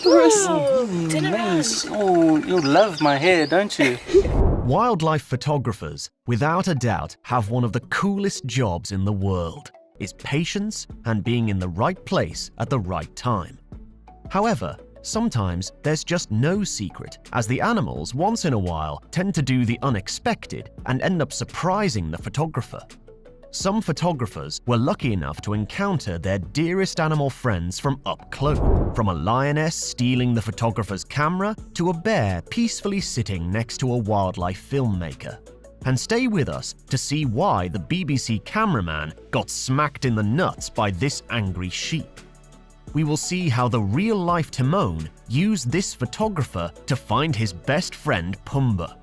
Oh, you love my hair, don't you? Wildlife photographers, without a doubt, have one of the coolest jobs in the world, is patience and being in the right place at the right time. However, sometimes there's just no secret, as the animals once in a while tend to do the unexpected and end up surprising the photographer. Some photographers were lucky enough to encounter their dearest animal friends from up close, from a lioness stealing the photographer's camera to a bear peacefully sitting next to a wildlife filmmaker. And stay with us to see why the BBC cameraman got smacked in the nuts by this angry sheep. We will see how the real-life Timon used this photographer to find his best friend Pumbaa.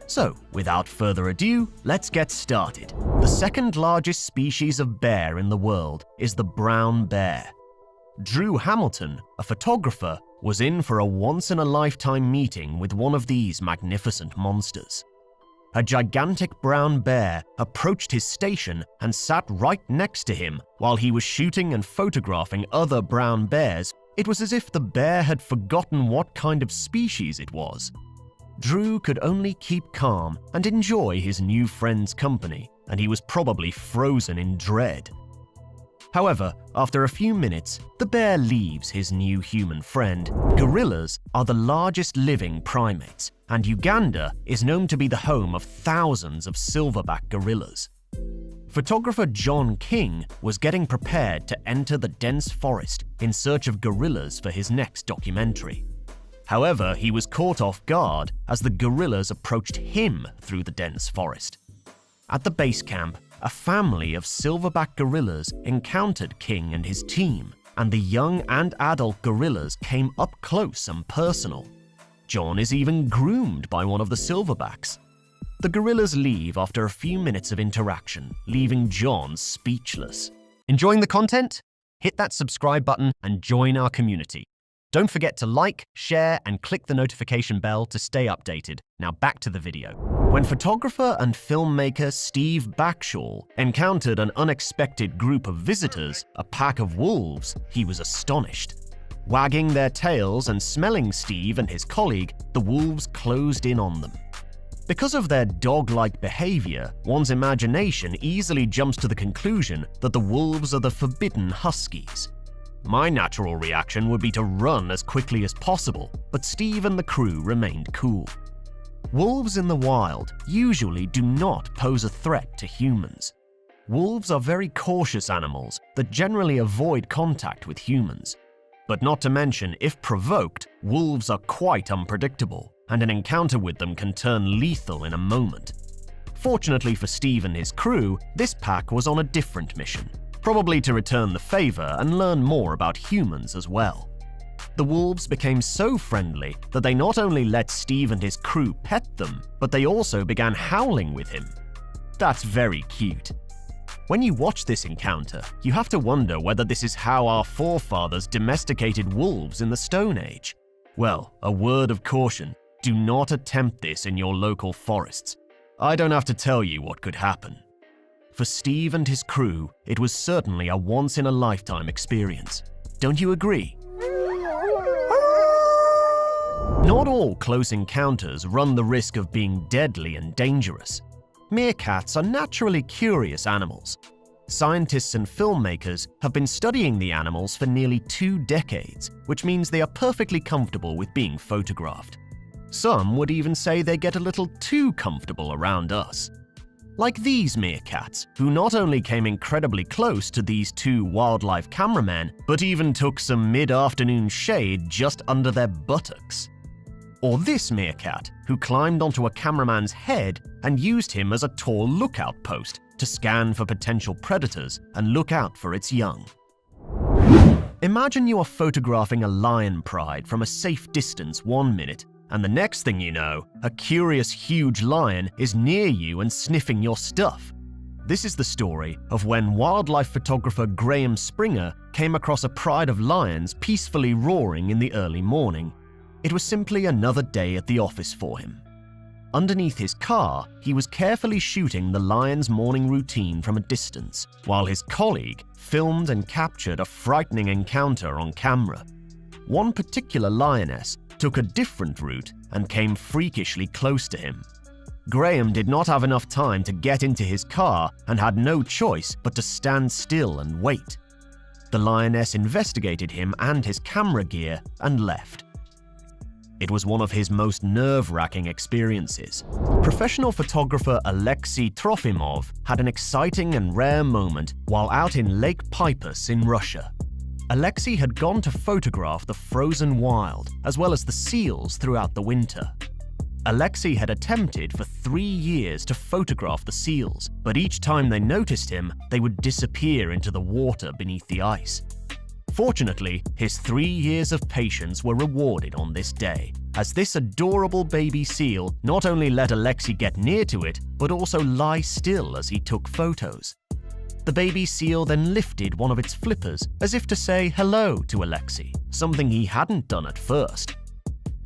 So, without further ado, let's get started. The second largest species of bear in the world is the brown bear. Drew Hamilton, a photographer, was in for a once-in-a-lifetime meeting with one of these magnificent monsters. A gigantic brown bear approached his station and sat right next to him while he was shooting and photographing other brown bears. It was as if the bear had forgotten what kind of species it was. Drew could only keep calm and enjoy his new friend's company, and he was probably frozen in dread. However, after a few minutes, the bear leaves his new human friend. Gorillas are the largest living primates, and Uganda is known to be the home of thousands of silverback gorillas. Photographer John King was getting prepared to enter the dense forest in search of gorillas for his next documentary. However, he was caught off guard as the gorillas approached him through the dense forest. At the base camp, a family of silverback gorillas encountered King and his team, and the young and adult gorillas came up close and personal. John is even groomed by one of the silverbacks. The gorillas leave after a few minutes of interaction, leaving John speechless. Enjoying the content? Hit that subscribe button and join our community. Don't forget to like, share, and click the notification bell to stay updated. Now back to the video. When photographer and filmmaker Steve Backshall encountered an unexpected group of visitors, a pack of wolves, he was astonished. Wagging their tails and smelling Steve and his colleague, the wolves closed in on them. Because of their dog-like behavior, one's imagination easily jumps to the conclusion that the wolves are the forbidden huskies. My natural reaction would be to run as quickly as possible, but Steve and the crew remained cool. Wolves in the wild usually do not pose a threat to humans. Wolves are very cautious animals that generally avoid contact with humans. But not to mention, if provoked, wolves are quite unpredictable, and an encounter with them can turn lethal in a moment. Fortunately for Steve and his crew, this pack was on a different mission. Probably to return the favor and learn more about humans as well. The wolves became so friendly that they not only let Steve and his crew pet them, but they also began howling with him. That's very cute. When you watch this encounter, you have to wonder whether this is how our forefathers domesticated wolves in the Stone Age. Well, a word of caution, do not attempt this in your local forests. I don't have to tell you what could happen. For Steve and his crew, it was certainly a once-in-a-lifetime experience. Don't you agree? Not all close encounters run the risk of being deadly and dangerous. Meerkats are naturally curious animals. Scientists and filmmakers have been studying the animals for nearly 2 decades, which means they are perfectly comfortable with being photographed. Some would even say they get a little too comfortable around us. Like these meerkats, who not only came incredibly close to these 2 wildlife cameramen, but even took some mid-afternoon shade just under their buttocks. Or this meerkat, who climbed onto a cameraman's head and used him as a tall lookout post to scan for potential predators and look out for its young. Imagine you are photographing a lion pride from a safe distance one minute, and the next thing you know, a curious huge lion is near you and sniffing your stuff. This is the story of when wildlife photographer Graham Springer came across a pride of lions peacefully roaring in the early morning. It was simply another day at the office for him. Underneath his car, he was carefully shooting the lion's morning routine from a distance, while his colleague filmed and captured a frightening encounter on camera. one particular lioness took a different route and came freakishly close to him. Graham did not have enough time to get into his car and had no choice but to stand still and wait. The lioness investigated him and his camera gear and left. It was one of his most nerve-wracking experiences. Professional photographer Alexei Trofimov had an exciting and rare moment while out in Lake Peipus in Russia. Alexei had gone to photograph the frozen wild as well as the seals throughout the winter. Alexei had attempted for 3 years to photograph the seals, but each time they noticed him, they would disappear into the water beneath the ice. Fortunately, his 3 years of patience were rewarded on this day, as this adorable baby seal not only let Alexei get near to it, but also lie still as he took photos. The baby seal then lifted one of its flippers as if to say hello to Alexei, something he hadn't done at first.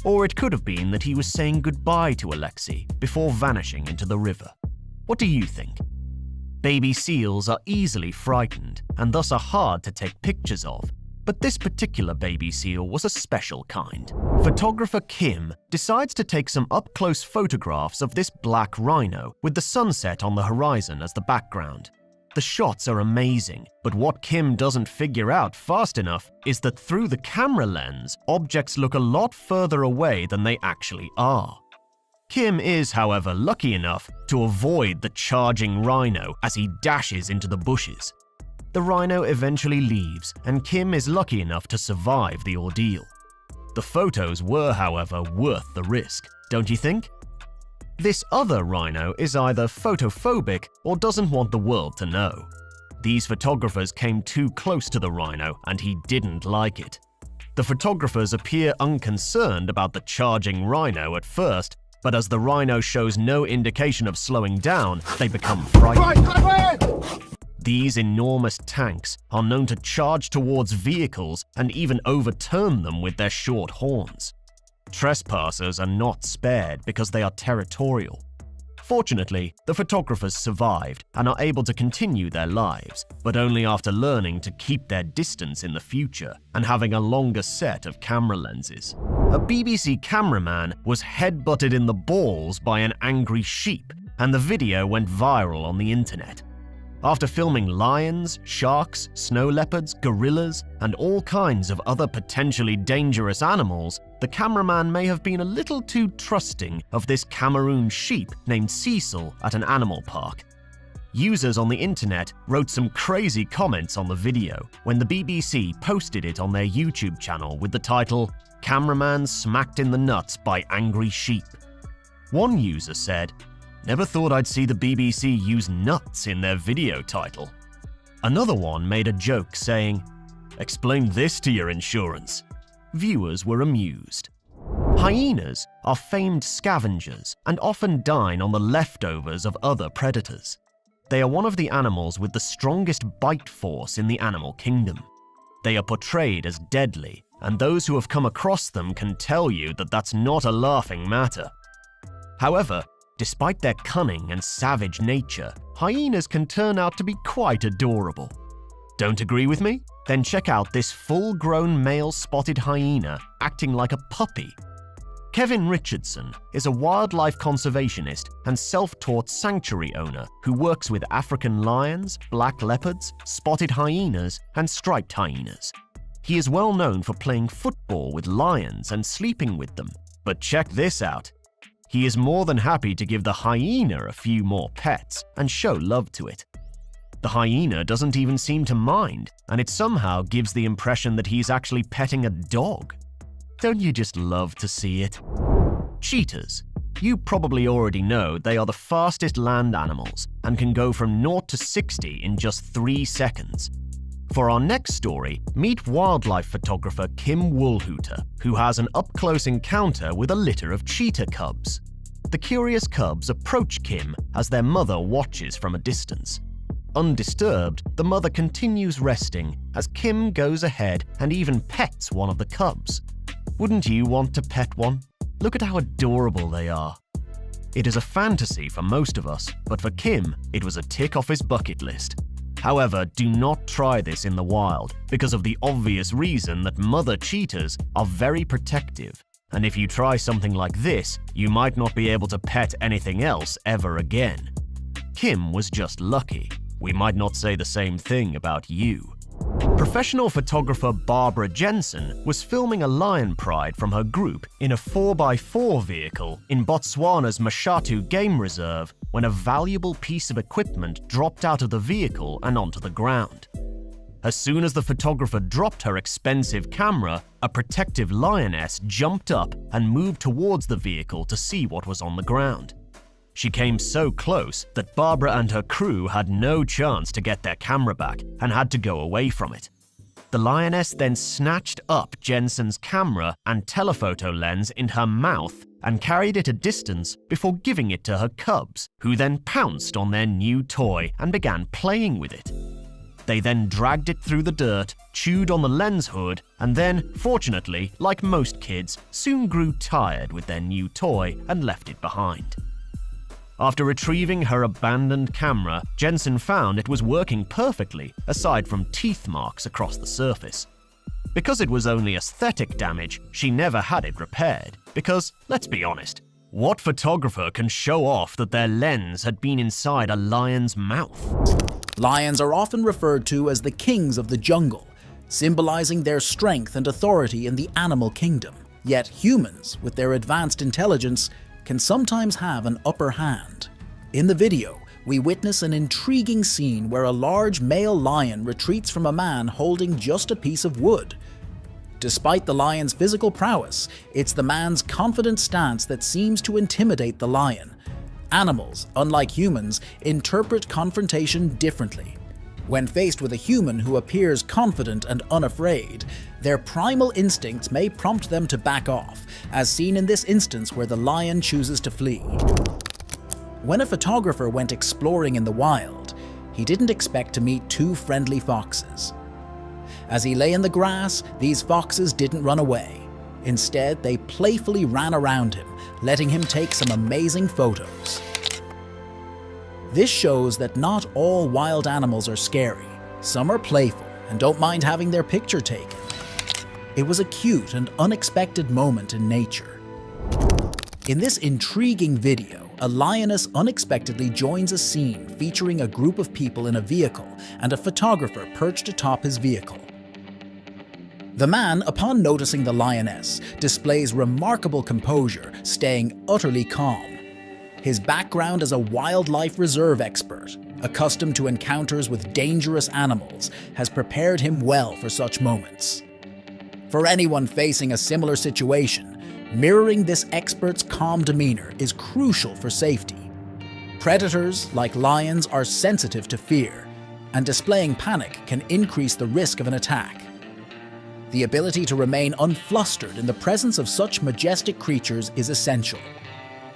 Or it could have been that he was saying goodbye to Alexei before vanishing into the river. What do you think? Baby seals are easily frightened and thus are hard to take pictures of, but this particular baby seal was a special kind. Photographer Kim decides to take some up-close photographs of this black rhino with the sunset on the horizon as the background. The shots are amazing, but what Kim doesn't figure out fast enough is that through the camera lens, objects look a lot further away than they actually are. Kim is, however, lucky enough to avoid the charging rhino as he dashes into the bushes. The rhino eventually leaves, and Kim is lucky enough to survive the ordeal. The photos were, however, worth the risk, don't you think? This other rhino is either photophobic or doesn't want the world to know. These photographers came too close to the rhino and he didn't like it. The photographers appear unconcerned about the charging rhino at first, but as the rhino shows no indication of slowing down, they become frightened. These enormous tanks are known to charge towards vehicles and even overturn them with their short horns. Trespassers are not spared because they are territorial. Fortunately, the photographers survived and are able to continue their lives, but only after learning to keep their distance in the future and having a longer set of camera lenses. A BBC cameraman was headbutted in the balls by an angry sheep, and the video went viral on the internet. After filming lions, sharks, snow leopards, gorillas, and all kinds of other potentially dangerous animals, the cameraman may have been a little too trusting of this Cameroon sheep named Cecil at an animal park. Users on the internet wrote some crazy comments on the video when the BBC posted it on their YouTube channel with the title, "Cameraman Smacked in the Nuts by Angry Sheep." One user said, "Never thought I'd see the BBC use nuts in their video title." Another one made a joke saying, "Explain this to your insurance." Viewers were amused. Hyenas are famed scavengers and often dine on the leftovers of other predators. They are one of the animals with the strongest bite force in the animal kingdom. They are portrayed as deadly, and those who have come across them can tell you that that's not a laughing matter. However, despite their cunning and savage nature, hyenas can turn out to be quite adorable. Don't agree with me? Then check out this full-grown male spotted hyena acting like a puppy. Kevin Richardson is a wildlife conservationist and self-taught sanctuary owner who works with African lions, black leopards, spotted hyenas, and striped hyenas. He is well known for playing football with lions and sleeping with them. But check this out. He is more than happy to give the hyena a few more pets and show love to it. The hyena doesn't even seem to mind, and it somehow gives the impression that he's actually petting a dog. Don't you just love to see it? Cheetahs. You probably already know they are the fastest land animals and can go from 0 to 60 in just 3 seconds. For our next story, meet wildlife photographer Kim Woolhooter, who has an up-close encounter with a litter of cheetah cubs. The curious cubs approach Kim as their mother watches from a distance. Undisturbed, the mother continues resting as Kim goes ahead and even pets one of the cubs. Wouldn't you want to pet one? Look at how adorable they are. It is a fantasy for most of us, but for Kim, it was a tick off his bucket list. However, do not try this in the wild because of the obvious reason that mother cheetahs are very protective, and if you try something like this, you might not be able to pet anything else ever again. Kim was just lucky. We might not say the same thing about you. Professional photographer Barbara Jensen was filming a lion pride from her group in a 4x4 vehicle in Botswana's Mashatu Game Reserve when a valuable piece of equipment dropped out of the vehicle and onto the ground. As soon as the photographer dropped her expensive camera, a protective lioness jumped up and moved towards the vehicle to see what was on the ground. She came so close that Barbara and her crew had no chance to get their camera back and had to go away from it. The lioness then snatched up Jensen's camera and telephoto lens in her mouth and carried it a distance before giving it to her cubs, who then pounced on their new toy and began playing with it. They then dragged it through the dirt, chewed on the lens hood, and then, fortunately, like most kids, soon grew tired with their new toy and left it behind. After retrieving her abandoned camera, Jensen found it was working perfectly, aside from teeth marks across the surface. Because it was only aesthetic damage, she never had it repaired, because, let's be honest, what photographer can show off that their lens had been inside a lion's mouth? Lions are often referred to as the kings of the jungle, symbolizing their strength and authority in the animal kingdom. Yet humans, with their advanced intelligence, can sometimes have an upper hand. In the video, we witness an intriguing scene where a large male lion retreats from a man holding just a piece of wood. Despite the lion's physical prowess, it's the man's confident stance that seems to intimidate the lion. Animals, unlike humans, interpret confrontation differently. When faced with a human who appears confident and unafraid, their primal instincts may prompt them to back off, as seen in this instance where the lion chooses to flee. When a photographer went exploring in the wild, he didn't expect to meet two friendly foxes. As he lay in the grass, these foxes didn't run away. Instead, they playfully ran around him, letting him take some amazing photos. This shows that not all wild animals are scary. Some are playful and don't mind having their picture taken. It was a cute and unexpected moment in nature. In this intriguing video, a lioness unexpectedly joins a scene featuring a group of people in a vehicle and a photographer perched atop his vehicle. The man, upon noticing the lioness, displays remarkable composure, staying utterly calm. His background as a wildlife reserve expert, accustomed to encounters with dangerous animals, has prepared him well for such moments. For anyone facing a similar situation, mirroring this expert's calm demeanor is crucial for safety. Predators, like lions, are sensitive to fear, and displaying panic can increase the risk of an attack. The ability to remain unflustered in the presence of such majestic creatures is essential.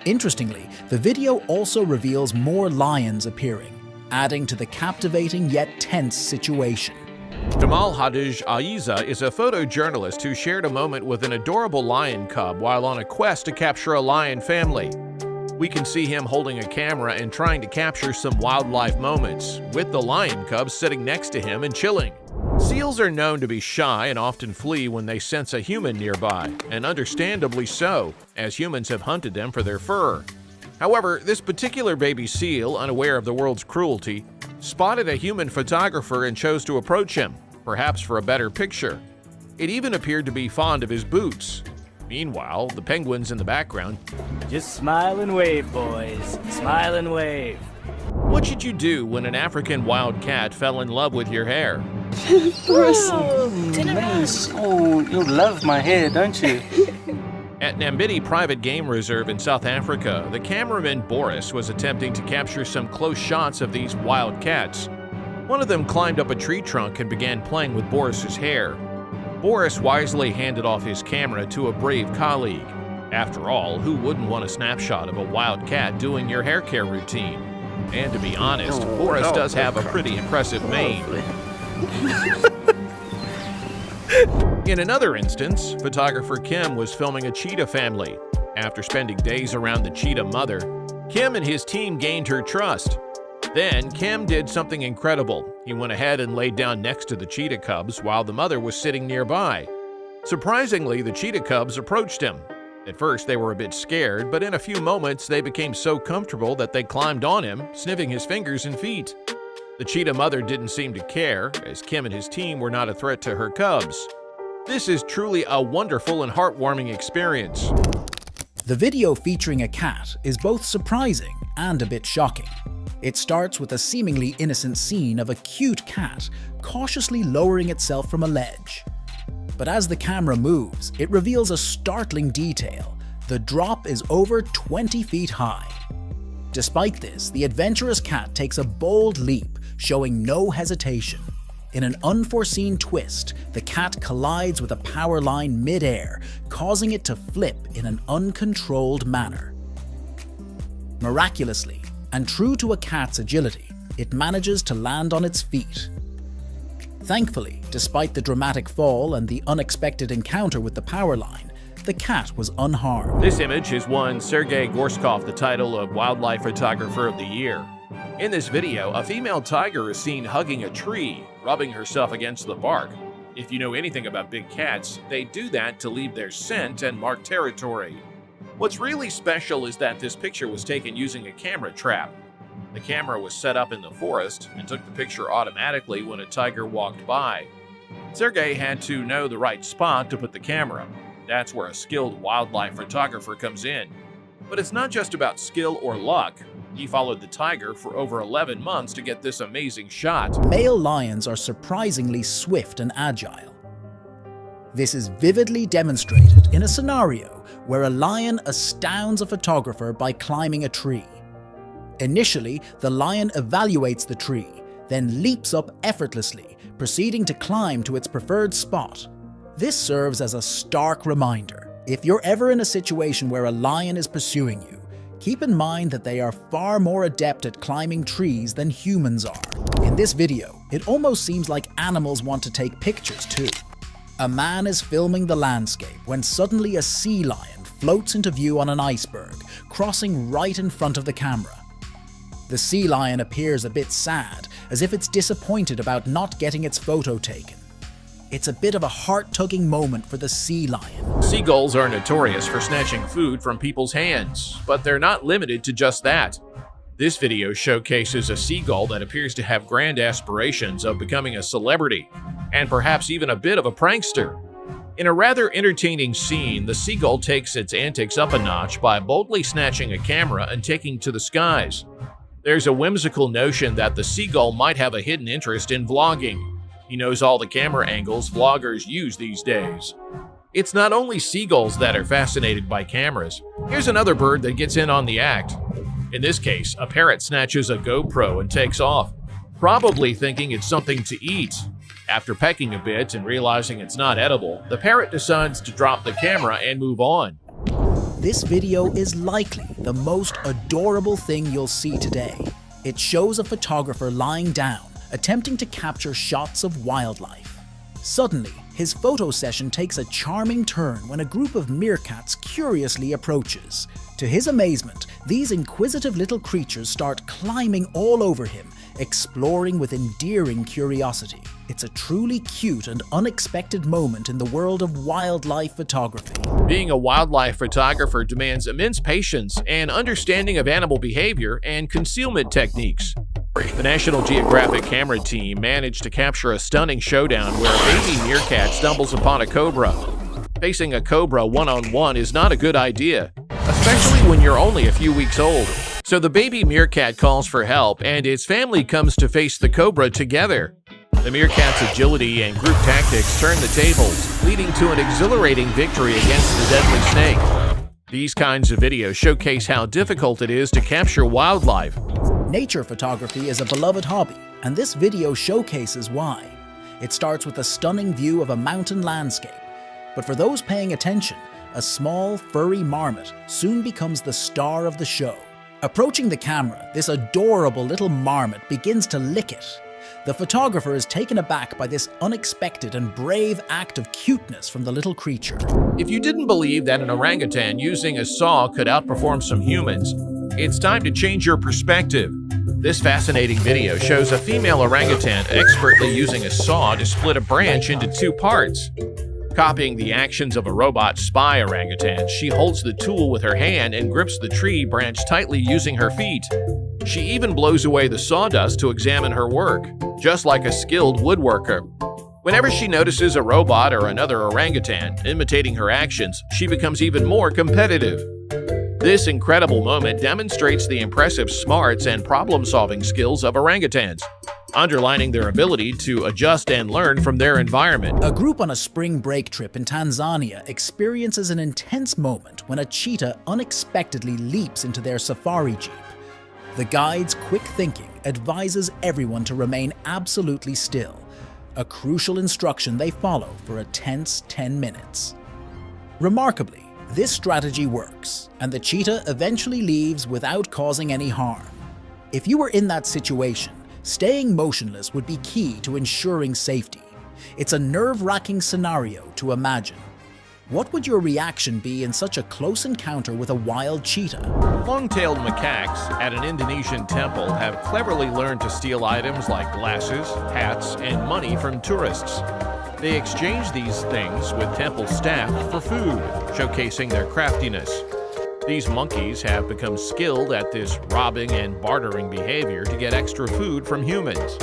Interestingly, the video also reveals more lions appearing, adding to the captivating yet tense situation. Jamal Hadij Aiza is a photojournalist who shared a moment with an adorable lion cub while on a quest to capture a lion family. We can see him holding a camera and trying to capture some wildlife moments, with the lion cub sitting next to him and chilling. Seals are known to be shy and often flee when they sense a human nearby, and understandably so, as humans have hunted them for their fur. However, this particular baby seal, unaware of the world's cruelty, spotted a human photographer and chose to approach him, perhaps for a better picture. It even appeared to be fond of his boots. Meanwhile, the penguins in the background. Just smile and wave, boys. Smile and wave. What should you do when an African wild cat fell in love with your hair? Oh, man. Oh, you love my hair, don't you? At Nambiti Private Game Reserve in South Africa, the cameraman Boris was attempting to capture some close shots of these wild cats. One of them climbed up a tree trunk and began playing with Boris's hair. Boris wisely handed off his camera to a brave colleague. After all, who wouldn't want a snapshot of a wild cat doing your hair care routine? And to be honest, Boris does have a pretty impressive mane. In another instance, photographer Kim was filming a cheetah family. After spending days around the cheetah mother, Kim and his team gained her trust. Then Kim did something incredible. He went ahead and laid down next to the cheetah cubs while the mother was sitting nearby. Surprisingly, the cheetah cubs approached him. At first, they were a bit scared, but in a few moments, they became so comfortable that they climbed on him, sniffing his fingers and feet. The cheetah mother didn't seem to care, as Kim and his team were not a threat to her cubs. This is truly a wonderful and heartwarming experience. The video featuring a cat is both surprising and a bit shocking. It starts with a seemingly innocent scene of a cute cat cautiously lowering itself from a ledge. But as the camera moves, it reveals a startling detail. The drop is over 20 feet high. Despite this, the adventurous cat takes a bold leap, showing no hesitation. In an unforeseen twist, the cat collides with a power line mid-air, causing it to flip in an uncontrolled manner. Miraculously, and true to a cat's agility, it manages to land on its feet. Thankfully, despite the dramatic fall and the unexpected encounter with the power line, the cat was unharmed. This image has won Sergei Gorskov the title of Wildlife Photographer of the Year. In this video, a female tiger is seen hugging a tree, rubbing herself against the bark. If you know anything about big cats, they do that to leave their scent and mark territory. What's really special is that this picture was taken using a camera trap. The camera was set up in the forest and took the picture automatically when a tiger walked by. Sergei had to know the right spot to put the camera. That's where a skilled wildlife photographer comes in. But it's not just about skill or luck. He followed the tiger for over 11 months to get this amazing shot. Male lions are surprisingly swift and agile. This is vividly demonstrated in a scenario where a lion astounds a photographer by climbing a tree. Initially, the lion evaluates the tree, then leaps up effortlessly, proceeding to climb to its preferred spot. This serves as a stark reminder. If you're ever in a situation where a lion is pursuing you, keep in mind that they are far more adept at climbing trees than humans are. In this video, it almost seems like animals want to take pictures too. A man is filming the landscape when suddenly a sea lion floats into view on an iceberg, crossing right in front of the camera. The sea lion appears a bit sad, as if it's disappointed about not getting its photo taken. It's a bit of a heart-tugging moment for the sea lion. Seagulls are notorious for snatching food from people's hands, but they're not limited to just that. This video showcases a seagull that appears to have grand aspirations of becoming a celebrity, and perhaps even a bit of a prankster. In a rather entertaining scene, the seagull takes its antics up a notch by boldly snatching a camera and taking to the skies. There's a whimsical notion that the seagull might have a hidden interest in vlogging. He knows all the camera angles vloggers use these days. It's not only seagulls that are fascinated by cameras. Here's another bird that gets in on the act. In this case, a parrot snatches a GoPro and takes off, probably thinking it's something to eat. After pecking a bit and realizing it's not edible, the parrot decides to drop the camera and move on. This video is likely the most adorable thing you'll see today. It shows a photographer lying down, attempting to capture shots of wildlife. Suddenly, his photo session takes a charming turn when a group of meerkats curiously approaches. To his amazement, these inquisitive little creatures start climbing all over him, exploring with endearing curiosity. It's a truly cute and unexpected moment in the world of wildlife photography. Being a wildlife photographer demands immense patience and understanding of animal behavior and concealment techniques. The National Geographic camera team managed to capture a stunning showdown where a baby meerkat stumbles upon a cobra. Facing a cobra one-on-one is not a good idea, especially when you're only a few weeks old. So the baby meerkat calls for help and its family comes to face the cobra together. The meerkat's agility and group tactics turn the tables, leading to an exhilarating victory against the deadly snake. These kinds of videos showcase how difficult it is to capture wildlife. Nature photography is a beloved hobby, and this video showcases why. It starts with a stunning view of a mountain landscape, but for those paying attention, a small, furry marmot soon becomes the star of the show. Approaching the camera, this adorable little marmot begins to lick it. The photographer is taken aback by this unexpected and brave act of cuteness from the little creature. If you didn't believe that an orangutan using a saw could outperform some humans, it's time to change your perspective. This fascinating video shows a female orangutan expertly using a saw to split a branch into two parts. Copying the actions of a robot spy orangutan, she holds the tool with her hand and grips the tree branch tightly using her feet. She even blows away the sawdust to examine her work, just like a skilled woodworker. Whenever she notices a robot or another orangutan imitating her actions, she becomes even more competitive. This incredible moment demonstrates the impressive smarts and problem-solving skills of orangutans, underlining their ability to adjust and learn from their environment. A group on a spring break trip in Tanzania experiences an intense moment when a cheetah unexpectedly leaps into their safari jeep. The guide's quick thinking advises everyone to remain absolutely still, a crucial instruction they follow for a tense 10 minutes. Remarkably, this strategy works, and the cheetah eventually leaves without causing any harm. If you were in that situation, staying motionless would be key to ensuring safety. It's a nerve-wracking scenario to imagine. What would your reaction be in such a close encounter with a wild cheetah? Long-tailed macaques at an Indonesian temple have cleverly learned to steal items like glasses, hats, and money from tourists. They exchange these things with temple staff for food, showcasing their craftiness. These monkeys have become skilled at this robbing and bartering behavior to get extra food from humans.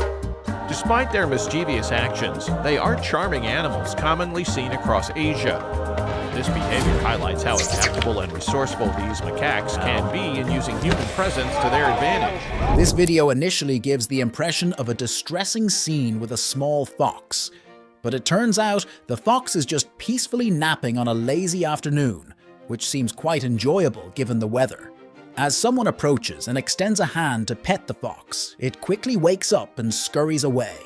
Despite their mischievous actions, they are charming animals commonly seen across Asia. This behavior highlights how adaptable and resourceful these macaques can be in using human presence to their advantage. This video initially gives the impression of a distressing scene with a small fox. But it turns out the fox is just peacefully napping on a lazy afternoon, which seems quite enjoyable given the weather. As someone approaches and extends a hand to pet the fox, it quickly wakes up and scurries away.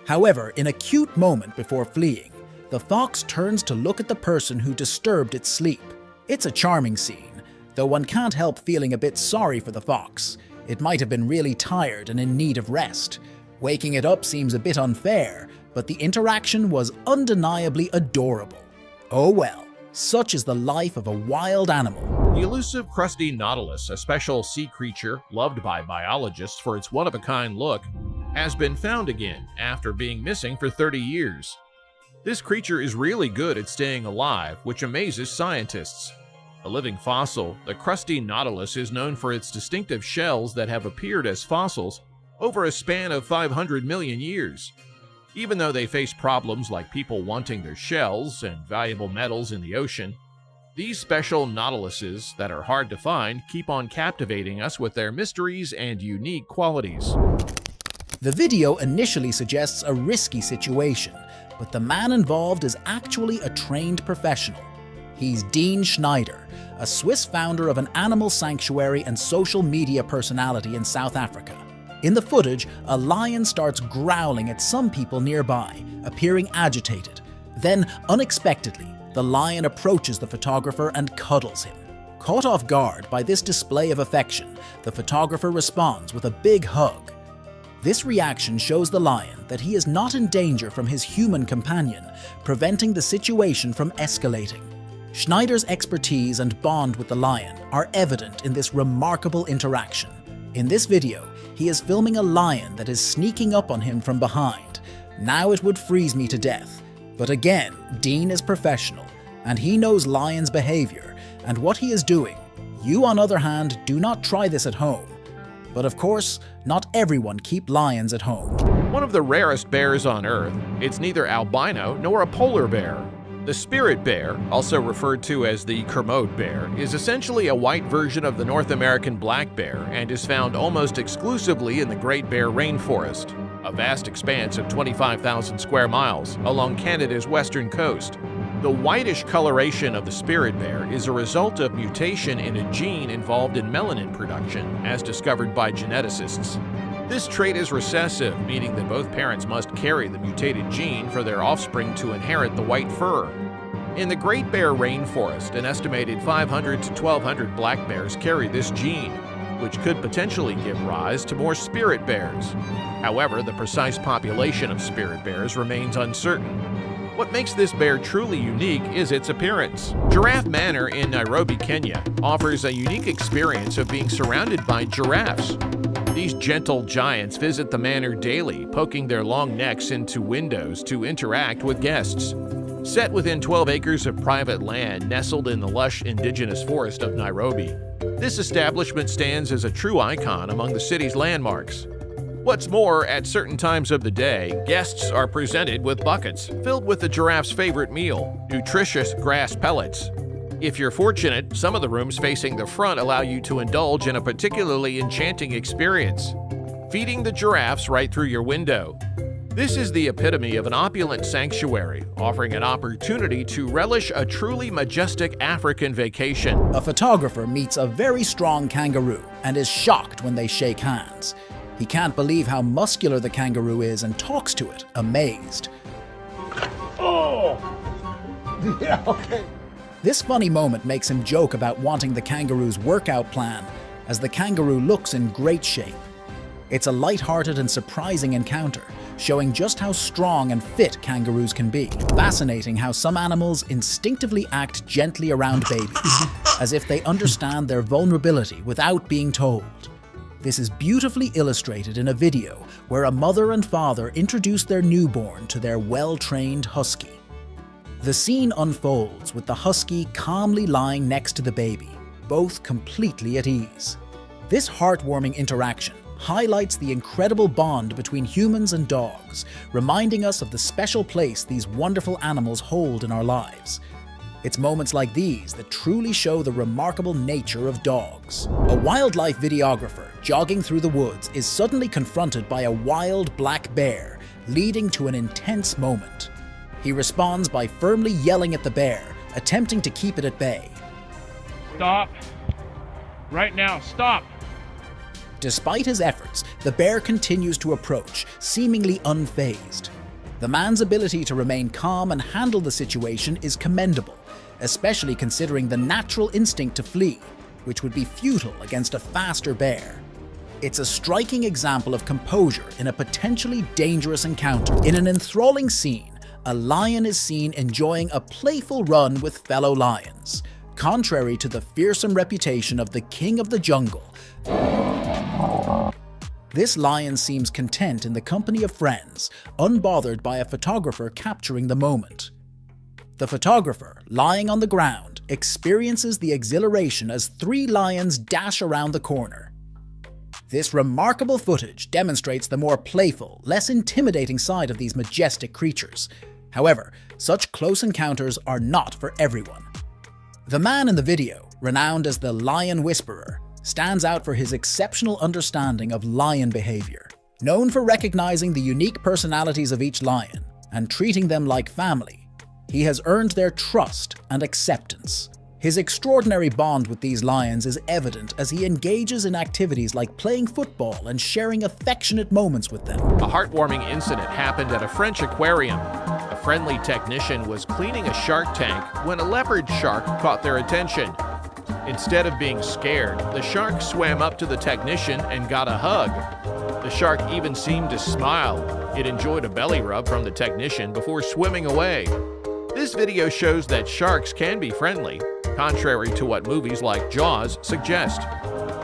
However, in a cute moment before fleeing, the fox turns to look at the person who disturbed its sleep. It's a charming scene, though one can't help feeling a bit sorry for the fox. It might have been really tired and in need of rest. Waking it up seems a bit unfair, but the interaction was undeniably adorable. Oh well, such is the life of a wild animal. The elusive crusty nautilus, a special sea creature loved by biologists for its one-of-a-kind look, has been found again after being missing for 30 years. This creature is really good at staying alive, which amazes scientists. A living fossil, the crusty nautilus is known for its distinctive shells that have appeared as fossils over a span of 500 million years. Even though they face problems like people wanting their shells and valuable metals in the ocean, these special nautiluses that are hard to find keep on captivating us with their mysteries and unique qualities. The video initially suggests a risky situation, but the man involved is actually a trained professional. He's Dean Schneider, a Swiss founder of an animal sanctuary and social media personality in South Africa. In the footage, a lion starts growling at some people nearby, appearing agitated. Then, unexpectedly, the lion approaches the photographer and cuddles him. Caught off guard by this display of affection, the photographer responds with a big hug. This reaction shows the lion that he is not in danger from his human companion, preventing the situation from escalating. Schneider's expertise and bond with the lion are evident in this remarkable interaction. In this video, he is filming a lion that is sneaking up on him from behind. Now it would freeze me to death. But again, Dean is professional, and he knows lions' behavior and what he is doing. You, on the other hand, do not try this at home. But of course, not everyone keeps lions at home. One of the rarest bears on Earth, it's neither albino nor a polar bear. The spirit bear, also referred to as the Kermode bear, is essentially a white version of the North American black bear and is found almost exclusively in the Great Bear Rainforest, a vast expanse of 25,000 square miles along Canada's western coast. The whitish coloration of the spirit bear is a result of mutation in a gene involved in melanin production, as discovered by geneticists. This trait is recessive, meaning that both parents must carry the mutated gene for their offspring to inherit the white fur. In the Great Bear Rainforest, an estimated 500 to 1,200 black bears carry this gene, which could potentially give rise to more spirit bears. However, the precise population of spirit bears remains uncertain. What makes this bear truly unique is its appearance. Giraffe Manor in Nairobi, Kenya, offers a unique experience of being surrounded by giraffes. These gentle giants visit the manor daily, poking their long necks into windows to interact with guests. Set within 12 acres of private land nestled in the lush indigenous forest of Nairobi, this establishment stands as a true icon among the city's landmarks. What's more, at certain times of the day, guests are presented with buckets filled with the giraffe's favorite meal, nutritious grass pellets. If you're fortunate, some of the rooms facing the front allow you to indulge in a particularly enchanting experience, feeding the giraffes right through your window. This is the epitome of an opulent sanctuary, offering an opportunity to relish a truly majestic African vacation. A photographer meets a very strong kangaroo and is shocked when they shake hands. He can't believe how muscular the kangaroo is and talks to it, amazed. Oh! Yeah, okay. This funny moment makes him joke about wanting the kangaroo's workout plan, as the kangaroo looks in great shape. It's a light-hearted and surprising encounter, showing just how strong and fit kangaroos can be. Fascinating how some animals instinctively act gently around babies, as if they understand their vulnerability without being told. This is beautifully illustrated in a video where a mother and father introduce their newborn to their well-trained husky. The scene unfolds with the husky calmly lying next to the baby, both completely at ease. This heartwarming interaction highlights the incredible bond between humans and dogs, reminding us of the special place these wonderful animals hold in our lives. It's moments like these that truly show the remarkable nature of dogs. A wildlife videographer jogging through the woods is suddenly confronted by a wild black bear, leading to an intense moment. He responds by firmly yelling at the bear, attempting to keep it at bay. Stop. Right now, stop. Despite his efforts, the bear continues to approach, seemingly unfazed. The man's ability to remain calm and handle the situation is commendable, especially considering the natural instinct to flee, which would be futile against a faster bear. It's a striking example of composure in a potentially dangerous encounter. In an enthralling scene, a lion is seen enjoying a playful run with fellow lions. Contrary to the fearsome reputation of the king of the jungle, this lion seems content in the company of friends, unbothered by a photographer capturing the moment. The photographer, lying on the ground, experiences the exhilaration as 3 lions dash around the corner. This remarkable footage demonstrates the more playful, less intimidating side of these majestic creatures. However, such close encounters are not for everyone. The man in the video, renowned as the Lion Whisperer, stands out for his exceptional understanding of lion behavior. Known for recognizing the unique personalities of each lion and treating them like family, he has earned their trust and acceptance. His extraordinary bond with these lions is evident as he engages in activities like playing football and sharing affectionate moments with them. A heartwarming incident happened at a French aquarium. A friendly technician was cleaning a shark tank when a leopard shark caught their attention. Instead of being scared, the shark swam up to the technician and got a hug. The shark even seemed to smile. It enjoyed a belly rub from the technician before swimming away. This video shows that sharks can be friendly, contrary to what movies like Jaws suggest.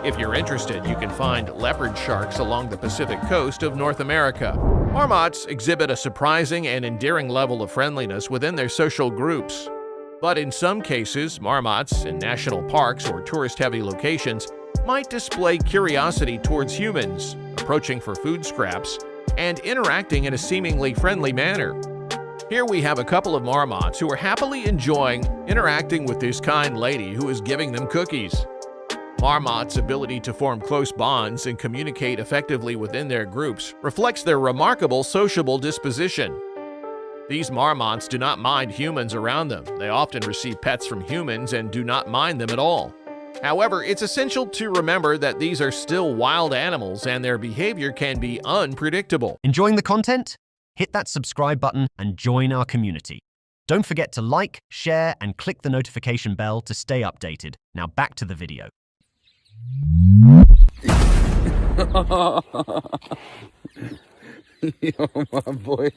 If you're interested, you can find leopard sharks along the Pacific coast of North America. Marmots exhibit a surprising and endearing level of friendliness within their social groups. But in some cases, marmots in national parks or tourist-heavy locations might display curiosity towards humans, approaching for food scraps, and interacting in a seemingly friendly manner. Here we have a couple of marmots who are happily enjoying interacting with this kind lady who is giving them cookies. Marmots' ability to form close bonds and communicate effectively within their groups reflects their remarkable sociable disposition. These marmots do not mind humans around them. They often receive pets from humans and do not mind them at all. However, it's essential to remember that these are still wild animals and their behavior can be unpredictable. Enjoying the content? Hit that subscribe button and join our community. Don't forget to like, share, and click the notification bell to stay updated. Now back to the video. Yo, my boy.